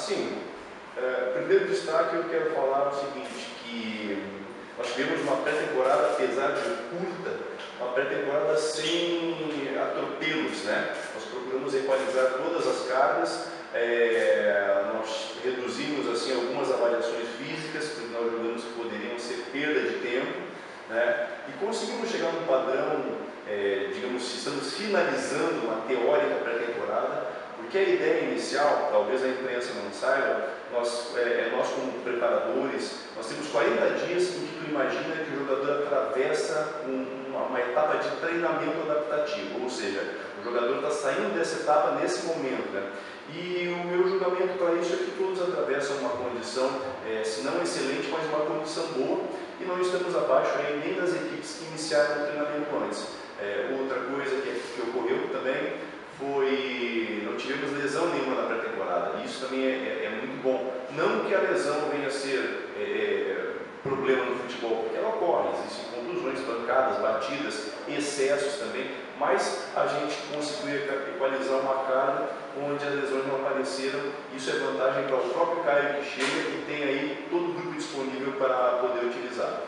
Assim, primeiro destaque eu quero falar o seguinte, que nós tivemos uma pré-temporada, apesar de curta, uma pré-temporada sem atropelos, né? Nós procuramos equalizar todas as cargas, nós reduzimos assim algumas avaliações físicas, porque nós julgamos que poderiam ser perda de tempo, né? E conseguimos chegar num padrão, digamos, estamos finalizando uma teórica pré-temporada, porque a ideia inicial, talvez a imprensa não saiba, nós como preparadores, nós temos 40 dias em que tu imagina que o jogador atravessa uma etapa de treinamento adaptativo, ou seja, o jogador está saindo dessa etapa nesse momento, né? E o meu julgamento para isso é que todos atravessam uma condição, se não excelente, mas uma condição boa, e não estamos abaixo aí nem das equipes que iniciaram o treinamento antes. Outra coisa que ocorreu também foi, não tivemos lesão nenhuma na pré-temporada, e isso também é muito bom. Não que a lesão venha a ser problema no futebol, porque ela ocorre, existem contusões, pancadas, batidas, excessos também, mas a gente conseguiu equalizar uma carga onde as lesões não apareceram. Isso é vantagem para o próprio cara que chega e tem aí todo o grupo disponível para poder utilizar.